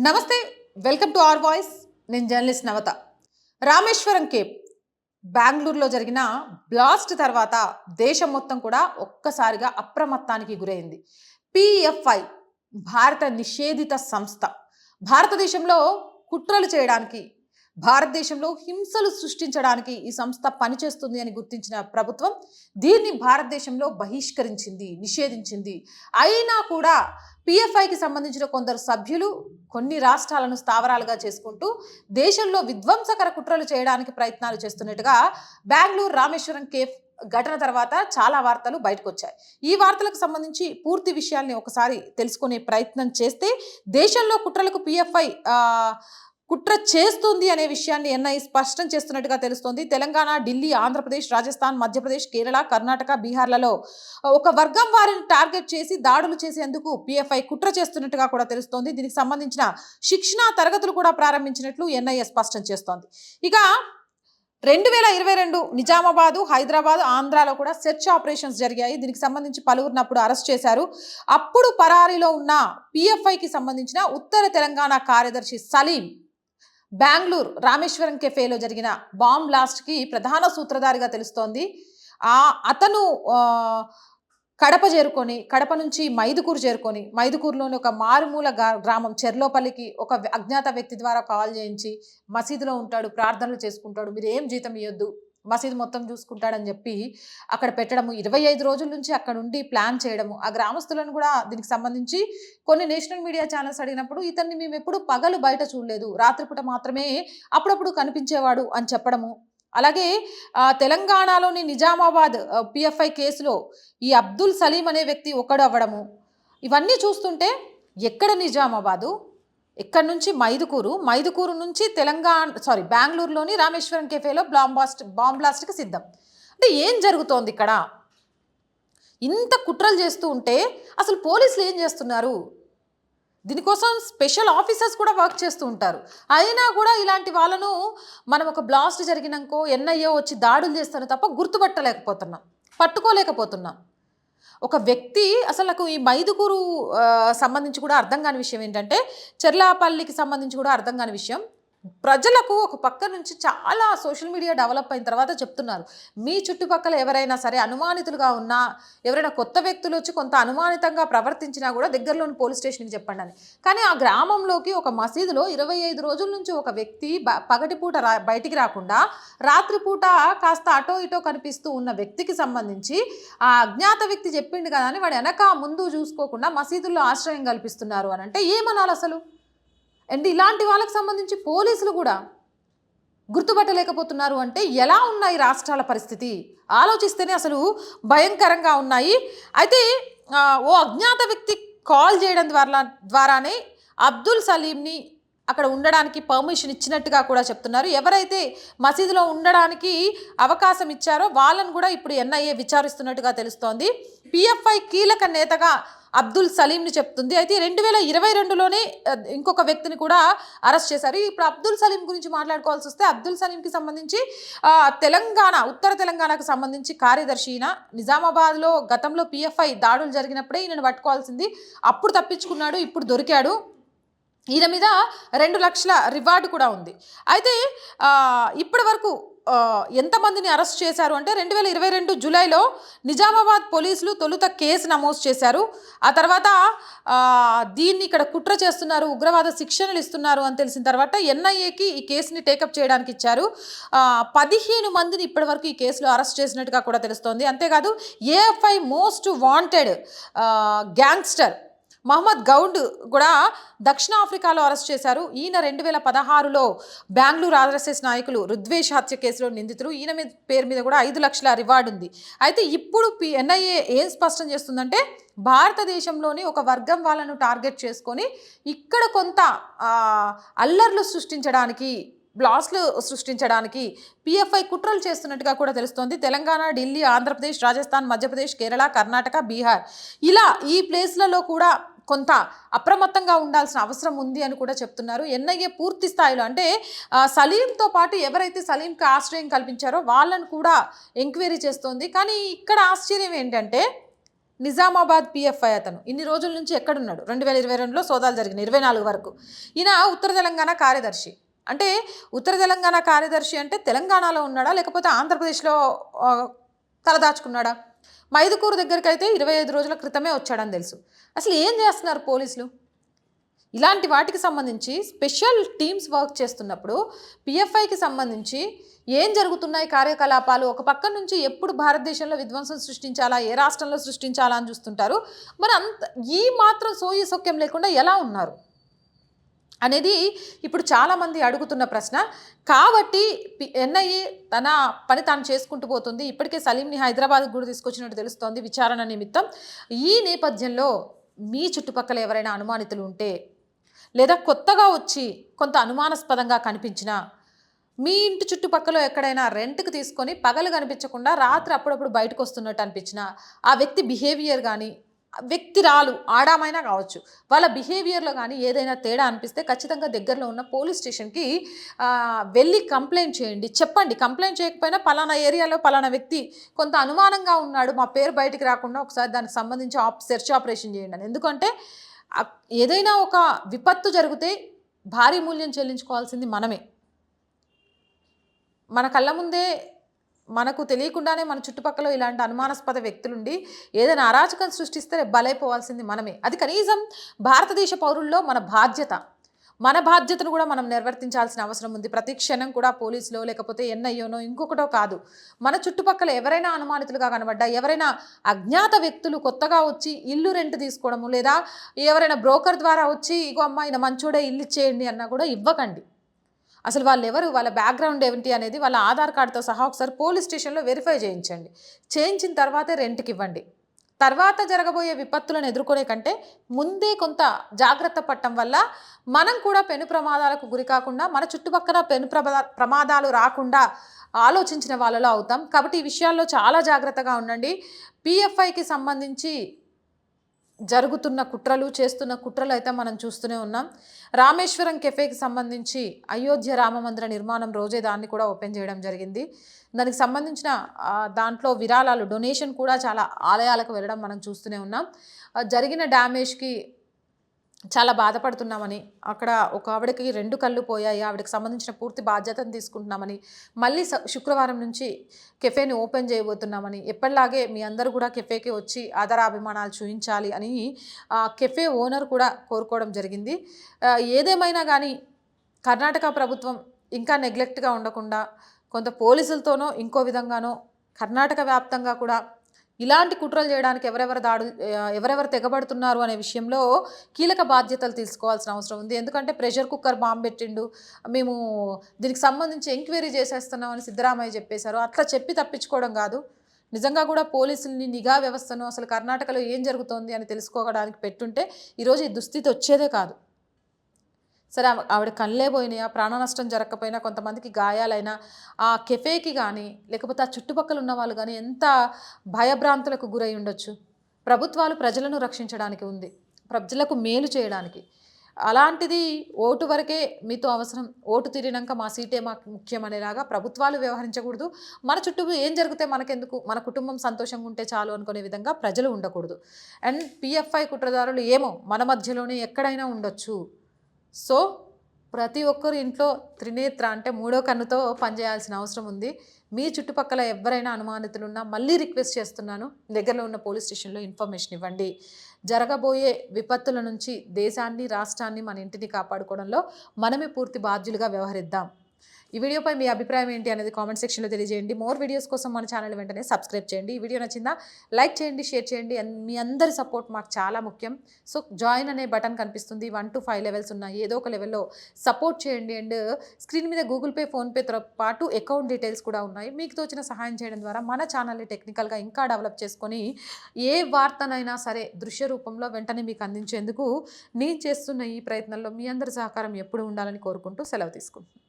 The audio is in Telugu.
నమస్తే, వెల్కమ్ టు అవర్ వాయిస్. నేను జర్నలిస్ట్ నవత. రామేశ్వరం కేప్ బెంగళూరులో జరిగిన బ్లాస్ట్ తర్వాత దేశం మొత్తం కూడా ఒక్కసారిగా అప్రమత్తానికి గురైంది. పిఎఫ్ఐ భారత నిషేధిత సంస్థ భారతదేశంలో కుట్రలు చేయడానికి, భారతదేశంలో హింసలు సృష్టించడానికి ఈ సంస్థ పనిచేస్తుంది అని గుర్తించిన ప్రభుత్వం దీన్ని భారతదేశంలో బహిష్కరించింది, నిషేధించింది. అయినా కూడా పిఎఫ్ఐకి సంబంధించిన కొందరు సభ్యులు కొన్ని రాష్ట్రాలను స్థావరాలుగా చేసుకుంటూ దేశంలో విధ్వంసకర కుట్రలు చేయడానికి ప్రయత్నాలు చేస్తున్నట్టుగా బెంగళూరు రామేశ్వరం కేఫ్ ఘటన తర్వాత చాలా వార్తలు బయటకు వచ్చాయి. ఈ వార్తలకు సంబంధించి పూర్తి విషయాల్ని ఒకసారి తెలుసుకునే ప్రయత్నం చేస్తే, దేశంలో కుట్రలకు పిఎఫ్ఐ కుట్ర చేస్తుంది అనే విషయాన్ని ఎన్ఐఏ స్పష్టం చేస్తున్నట్టుగా తెలుస్తోంది. తెలంగాణ, ఢిల్లీ, ఆంధ్రప్రదేశ్, రాజస్థాన్, మధ్యప్రదేశ్, కేరళ, కర్ణాటక, బీహార్లలో ఒక వర్గం వారిని టార్గెట్ చేసి దాడులు చేసేందుకు పిఎఫ్ఐ కుట్ర చేస్తున్నట్టుగా కూడా తెలుస్తోంది. దీనికి సంబంధించిన శిక్షణా తరగతులు కూడా ప్రారంభించినట్లు ఎన్ఐఏ స్పష్టం చేస్తోంది. ఇక 2022 నిజామాబాదు, హైదరాబాద్, ఆంధ్రాలో కూడా సెర్చ్ ఆపరేషన్స్ జరిగాయి. దీనికి సంబంధించి పలువురిని అప్పుడు అరెస్ట్ చేశారు. అప్పుడు పరారీలో ఉన్న పిఎఫ్ఐకి సంబంధించిన ఉత్తర తెలంగాణ కార్యదర్శి సలీం బెంగళూరు రామేశ్వరం కెఫేలో జరిగిన బాంబ్ బ్లాస్ట్కి ప్రధాన సూత్రధారిగా తెలుస్తోంది. అతను కడప చేరుకొని, కడప నుంచి మైదుకూరు చేరుకొని, మైదుకూరులోని ఒక మారుమూల గ్రామం చెర్లోపల్లికి ఒక అజ్ఞాత వ్యక్తి ద్వారా కాల్ చేయించి, మసీదులో ఉంటాడు, ప్రార్థనలు చేసుకుంటాడు, మీరు ఏం జీతం ఇవ్వద్దు, మసీదు మొత్తం చూసుకుంటాడని చెప్పి అక్కడ పెట్టడము, 25 రోజుల నుంచి అక్కడ ఉండి ప్లాన్ చేయడము. ఆ గ్రామస్తులను కూడా దీనికి సంబంధించి కొన్ని నేషనల్ మీడియా ఛానల్స్ అడిగినప్పుడు, ఇతన్ని మేము ఎప్పుడు పగలు బయట చూడలేదు, రాత్రిపూట మాత్రమే అప్పుడప్పుడు కనిపించేవాడు అని చెప్పడము. అలాగే తెలంగాణలోని నిజామాబాద్ పిఎఫ్ఐ కేసులో ఈ అబ్దుల్ సలీం అనే వ్యక్తి ఒకడు అవ్వడము. ఇవన్నీ చూస్తుంటే ఎక్కడ నిజామాబాదు, ఎక్కడి నుంచి మైదుకూరు నుంచి బెంగళూరులోని రామేశ్వరం కెఫేలో బాంబ్ బ్లాస్ట్కి సిద్ధం. అంటే ఏం జరుగుతోంది ఇక్కడ? ఇంత కుట్రలు చేస్తూ ఉంటే అసలు పోలీసులు ఏం చేస్తున్నారు? దీనికోసం స్పెషల్ ఆఫీసర్స్ కూడా వర్క్ చేస్తూ ఉంటారు. అయినా కూడా ఇలాంటి వాళ్ళను మనం ఒక బ్లాస్ట్ జరిగినాకో ఎన్ఐఏ వచ్చి దాడులు చేస్తారో తప్ప పట్టుకోలేకపోతున్నాం. ఒక వ్యక్తి అసలు నాకు ఈ మైదుకూరు సంబంధించి కూడా అర్థం కాని విషయం ఏంటంటే, చెర్లాపల్లికి సంబంధించి కూడా అర్థం కాని విషయం, ప్రజలకు ఒక పక్క నుంచి చాలా సోషల్ మీడియా డెవలప్ అయిన తర్వాత చెప్తున్నారు, మీ చుట్టుపక్కల ఎవరైనా సరే అనుమానితులుగా ఉన్నా, ఎవరైనా కొత్త వ్యక్తులు వచ్చి కొంత అనుమానితంగా ప్రవర్తించినా కూడా దగ్గరలోని పోలీస్ స్టేషన్కి చెప్పండి అని. కానీ ఆ గ్రామంలోకి ఒక మసీదులో 25 రోజుల నుంచి ఒక వ్యక్తి పగటిపూట బయటికి రాకుండా రాత్రిపూట కాస్త అటో ఇటో కనిపిస్తూ ఉన్న వ్యక్తికి సంబంధించి ఆ అజ్ఞాత వ్యక్తి చెప్పిండు కదా అని వాడు వెనక ముందు చూసుకోకుండా మసీదుల్లో ఆశ్రయం కల్పిస్తున్నారు అని అంటే ఏమనాలి అసలు? అండ్ ఇలాంటి వాళ్ళకి సంబంధించి పోలీసులు కూడా గుర్తుపట్టలేకపోతున్నారు అంటే ఎలా ఉన్నాయి రాష్ట్రాల పరిస్థితి? ఆలోచిస్తేనే అసలు భయంకరంగా ఉన్నాయి. అయితే ఓ అజ్ఞాత వ్యక్తి కాల్ చేయడం ద్వారానే అబ్దుల్ సలీంని అక్కడ ఉండడానికి పర్మిషన్ ఇచ్చినట్టుగా కూడా చెప్తున్నారు. ఎవరైతే మసీదులో ఉండడానికి అవకాశం ఇచ్చారో వాళ్ళని కూడా ఇప్పుడు ఎన్ఐఏ విచారిస్తున్నట్టుగా తెలుస్తోంది. పిఎఫ్ఐ కీలక నేతగా అబ్దుల్ సలీంని చెప్తుంది. అయితే 2022లోనే ఇంకొక వ్యక్తిని కూడా అరెస్ట్ చేశారు. ఇప్పుడు అబ్దుల్ సలీం గురించి మాట్లాడుకోవాల్సి వస్తే, అబ్దుల్ సలీంకి సంబంధించి ఉత్తర తెలంగాణకు సంబంధించి కార్యదర్శి ఈయన. నిజామాబాద్లో గతంలో పిఎఫ్ఐ దాడులు జరిగినప్పుడే ఈయనను పట్టుకోవాల్సింది, అప్పుడు తప్పించుకున్నాడు, ఇప్పుడు దొరికాడు. ఈయన మీద 2 లక్షల రివార్డు కూడా ఉంది. అయితే ఇప్పటి వరకు ఎంతమందిని అరెస్ట్ చేశారు అంటే, 2022 జూలైలో నిజామాబాద్ పోలీసులు తొలుత కేసు నమోదు చేశారు. ఆ తర్వాత దీన్ని ఇక్కడ కుట్ర చేస్తున్నారు, ఉగ్రవాద శిక్షణలు ఇస్తున్నారు అని తెలిసిన తర్వాత ఎన్ఐఏకి ఈ కేసుని టేకప్ చేయడానికి ఇచ్చారు. 15 మందిని ఇప్పటి వరకు ఈ కేసులో అరెస్ట్ చేసినట్టుగా కూడా తెలుస్తోంది. అంతేకాదు AFI most wanted gangster Mohammed Goud కూడా దక్షిణాఫ్రికాలో అరెస్ట్ చేశారు. ఈయన 2016లో బెంగళూరు ఆర్ఎస్ఎస్ నాయకులు రుద్వేష్ హత్య కేసులో నిందితులు. ఈయన పేరు మీద కూడా 5 లక్షల రివార్డు ఉంది. అయితే ఇప్పుడు ఎన్ఐఏ ఏం స్పష్టం చేస్తుందంటే, భారతదేశంలోని ఒక వర్గం వాళ్ళను టార్గెట్ చేసుకొని ఇక్కడ కొంత అల్లర్లు సృష్టించడానికి, బ్లాస్ట్లు సృష్టించడానికి పిఎఫ్ఐ కుట్రలు చేస్తున్నట్టుగా కూడా తెలుస్తోంది. తెలంగాణ, ఢిల్లీ, ఆంధ్రప్రదేశ్, రాజస్థాన్, మధ్యప్రదేశ్, కేరళ, కర్ణాటక, బీహార్ ఇలా ఈ ప్లేస్లలో కూడా కొంత అప్రమత్తంగా ఉండాల్సిన అవసరం ఉంది అని కూడా చెప్తున్నారు. ఎన్ఐఏ పూర్తి స్థాయిలో అంటే సలీంతో పాటు ఎవరైతే సలీంకి ఆశ్రయం కల్పించారో వాళ్ళను కూడా ఎంక్వైరీ చేస్తోంది. కానీ ఇక్కడ ఆశ్చర్యం ఏంటంటే, నిజామాబాద్ పిఎఫ్ఐ అతను ఇన్ని రోజుల నుంచి ఎక్కడున్నాడు? 2022లో సోదాలు జరిగినాయి, 24 వరకు. ఈయన ఉత్తర తెలంగాణ కార్యదర్శి. అంటే ఉత్తర తెలంగాణ కార్యదర్శి అంటే తెలంగాణలో ఉన్నాడా, లేకపోతే ఆంధ్రప్రదేశ్లో తలదాచుకున్నాడా? మైదుకూరు దగ్గరికి అయితే 25 రోజుల క్రితమే వచ్చాడని తెలుసు. అసలు ఏం చేస్తున్నారు పోలీసులు? ఇలాంటి వాటికి సంబంధించి స్పెషల్ టీమ్స్ వర్క్ చేస్తున్నప్పుడు పిఎఫ్ఐకి సంబంధించి ఏం జరుగుతున్నాయి కార్యకలాపాలు, ఒక పక్క నుంచి ఎప్పుడు భారతదేశంలో విధ్వంసం సృష్టించాలా, ఏ రాష్ట్రంలో సృష్టించాలా అని చూస్తుంటారు. మరి ఈ మాత్రం సోయి సౌఖ్యం లేకుండా ఎలా ఉన్నారు అనేది ఇప్పుడు చాలామంది అడుగుతున్న ప్రశ్న. కాబట్టి ఎన్ఐఏ తన పని తాను చేసుకుంటూ పోతుంది. ఇప్పటికే సలీంని హైదరాబాద్కు కూడా తీసుకొచ్చినట్టు తెలుస్తోంది విచారణ నిమిత్తం. ఈ నేపథ్యంలో మీ చుట్టుపక్కల ఎవరైనా అనుమానితులు ఉంటే, లేదా కొత్తగా వచ్చి కొంత అనుమానాస్పదంగా కనిపించినా, మీ ఇంటి చుట్టుపక్కల ఎక్కడైనా రెంట్కి తీసుకొని పగలు కనిపించకుండా రాత్రి అప్పుడప్పుడు బయటకు వస్తున్నట్టు అనిపించినా, ఆ వ్యక్తి బిహేవియర్ కానీ, వ్యక్తిరాలు ఆడామైనా కావచ్చు, వాళ్ళ బిహేవియర్లో కానీ ఏదైనా తేడా అనిపిస్తే ఖచ్చితంగా దగ్గరలో ఉన్న పోలీస్ స్టేషన్కి వెళ్ళి కంప్లైంట్ చేయండి. చెప్పండి, కంప్లైంట్ చేయకపోయినా పలానా ఏరియాలో పలానా వ్యక్తి కొంత అనుమానంగా ఉన్నాడు, మా పేరు బయటికి రాకుండా ఒకసారి దానికి సంబంధించి సెర్చ్ ఆపరేషన్ చేయండి అని. ఎందుకంటే ఏదైనా ఒక విపత్తు జరిగితే భారీ మూల్యం చెల్లించుకోవాల్సింది మనమే. మన కళ్ళ ముందే మనకు తెలియకుండానే మన చుట్టుపక్కల ఇలాంటి అనుమానాస్పద వ్యక్తులుండి ఏదైనా అరాచకం సృష్టిస్తే బలైపోవాల్సింది మనమే. అది కనీసం భారతదేశ పౌరుల్లో మన బాధ్యత. మన బాధ్యతను కూడా మనం నిర్వర్తించాల్సిన అవసరం ఉంది. ప్రతి క్షణం కూడా పోలీసులో లేకపోతే ఎన్ఐఓనో ఇంకొకటో కాదు, మన చుట్టుపక్కల ఎవరైనా అనుమానితులుగా కనబడ్డా, ఎవరైనా అజ్ఞాత వ్యక్తులు కొత్తగా వచ్చి ఇల్లు రెంట్ తీసుకోవడము, లేదా ఎవరైనా బ్రోకర్ ద్వారా వచ్చి ఇగో అమ్మాయిన మంచోడే ఇల్లు ఇచ్చేయండి అన్నా కూడా ఇవ్వకండి. అసలు వాళ్ళు ఎవరు, వాళ్ళ బ్యాక్గ్రౌండ్ ఏమిటి అనేది వాళ్ళ ఆధార్ కార్డుతో సహా ఒకసారి పోలీస్ స్టేషన్లో వెరిఫై చేయించండి. చేయించిన తర్వాతే రెంట్కి ఇవ్వండి. తర్వాత జరగబోయే విపత్తులను ఎదుర్కొనే కంటే ముందే కొంత జాగ్రత్త పడటం వల్ల మనం కూడా పెను ప్రమాదాలకు గురి కాకుండా, మన చుట్టుపక్కల పెను ప్రమాదాలు రాకుండా ఆలోచించిన వాళ్ళలో అవుతాం. కాబట్టి ఈ విషయాల్లో చాలా జాగ్రత్తగా ఉండండి. పిఎఫ్ఐకి సంబంధించి జరుగుతున్న కుట్రలు, చేస్తున్న కుట్రలు అయితే మనం చూస్తూనే ఉన్నాం. రామేశ్వరం కెఫేకి సంబంధించి అయోధ్య రామమందిర నిర్మాణం రోజే దాన్ని కూడా ఓపెన్ చేయడం జరిగింది. దానికి సంబంధించిన దాంట్లో విరాళాలు, డొనేషన్ కూడా చాలా ఆలయాలకు వెళ్ళడం మనం చూస్తూనే ఉన్నాం. జరిగిన డ్యామేజ్కి చాలా బాధపడుతున్నామని, అక్కడ ఒక ఆవిడకి 2 కళ్ళు పోయాయి, ఆవిడకి సంబంధించిన పూర్తి బాధ్యతను తీసుకుంటున్నామని, మళ్ళీ శుక్రవారం నుంచి కెఫేని ఓపెన్ చేయబోతున్నామని, ఎప్పటిలాగే మీ అందరూ కూడా కెఫేకి వచ్చి ఆదరాభిమానాలు చూపించాలి అని కెఫే ఓనర్ కూడా కోరుకోవడం జరిగింది. ఏదేమైనా కానీ కర్ణాటక ప్రభుత్వం ఇంకా నెగ్లెక్ట్గా ఉండకుండా కొంత పోలీసులతోనో ఇంకో విధంగానో కర్ణాటక వ్యాప్తంగా కూడా ఇలాంటి కుట్రలు చేయడానికి ఎవరెవరు తెగబడుతున్నారు అనే విషయంలో కీలక బాధ్యతలు తీసుకోవాల్సిన అవసరం ఉంది. ఎందుకంటే ప్రెషర్ కుక్కర్ బాంబు పెట్టిండు, మేము దీనికి సంబంధించి ఎంక్వైరీ చేసేస్తున్నామని సిద్ధరామయ్య చెప్పేశారు. అట్లా చెప్పి తప్పించుకోవడం కాదు, నిజంగా కూడా పోలీసుల్ని, నిఘా వ్యవస్థను అసలు కర్ణాటకలో ఏం జరుగుతోంది అని తెలుసుకోవడానికి పెట్టుంటే ఈరోజు ఈ దుస్థితి వచ్చేదే కాదు. సరే, ఆవిడ కళ్ళే పోయినాయా, ప్రాణ నష్టం జరగకపోయినా, కొంతమందికి గాయాలైనా, ఆ కెఫేకి కానీ లేకపోతే ఆ చుట్టుపక్కల ఉన్న వాళ్ళు కానీ ఎంత భయభ్రాంతులకు గురై ఉండొచ్చు. ప్రభుత్వాలు ప్రజలను రక్షించడానికి ఉంది, ప్రజలకు మేలు చేయడానికి. అలాంటిది ఓటు వరకే మీతో అవసరం, ఓటు తీరినాక మా సీటే మాకు ముఖ్యం అనేలాగా ప్రభుత్వాలు వ్యవహరించకూడదు. మన చుట్టూ ఏం జరిగితే మనకెందుకు, మన కుటుంబం సంతోషంగా ఉంటే చాలు అనుకునే విధంగా ప్రజలు ఉండకూడదు. అండ్ పిఎఫ్ఐ కుట్రదారులు ఏమో మన మధ్యలోనే ఎక్కడైనా ఉండొచ్చు. సో ప్రతి ఒక్కరు ఇంట్లో త్రినేత్ర అంటే 3వ కన్నుతో పనిచేయాల్సిన అవసరం ఉంది. మీ చుట్టుపక్కల ఎవరైనా అనుమానితులున్నా మళ్ళీ రిక్వెస్ట్ చేస్తున్నాను, దగ్గరలో ఉన్న పోలీస్ స్టేషన్లో ఇన్ఫర్మేషన్ ఇవ్వండి. జరగబోయే విపత్తుల నుంచి దేశాన్ని, రాష్ట్రాన్ని, మన ఇంటిని కాపాడుకోవడంలో మనమే పూర్తి బాధ్యులుగా వ్యవహరిద్దాం. ఈ వీడియోపై మీ అభిప్రాయం ఏంటి అనేది కామెంట్ సెక్షన్లో తెలియజేయండి. మోర్ వీడియోస్ కోసం మన ఛానల్ వెంటనే సబ్స్క్రైబ్ చేయండి. ఈ వీడియో నచ్చిందా లైక్ చేయండి, షేర్ చేయండి. మీ అందరి సపోర్ట్ మాకు చాలా ముఖ్యం. సో జాయిన్ అనే బటన్ కనిపిస్తుంది, 1 to 5 లెవెల్స్ ఉన్నాయి, ఏదో ఒక లెవెల్లో సపోర్ట్ చేయండి. అండ్ స్క్రీన్ మీద గూగుల్ పే, ఫోన్పేతో పాటు అకౌంట్ డీటెయిల్స్ కూడా ఉన్నాయి. మీకు తోచిన సహాయం చేయడం ద్వారా మన ఛానల్ని టెక్నికల్గా ఇంకా డెవలప్ చేసుకొని ఏ వార్తనైనా సరే దృశ్య రూపంలో వెంటనే మీకు అందించేందుకు నేను చేస్తున్న ఈ ప్రయత్నంలో మీ అందరి సహకారం ఎప్పుడు ఉండాలని కోరుకుంటూ సెలవు తీసుకుంటున్నాను.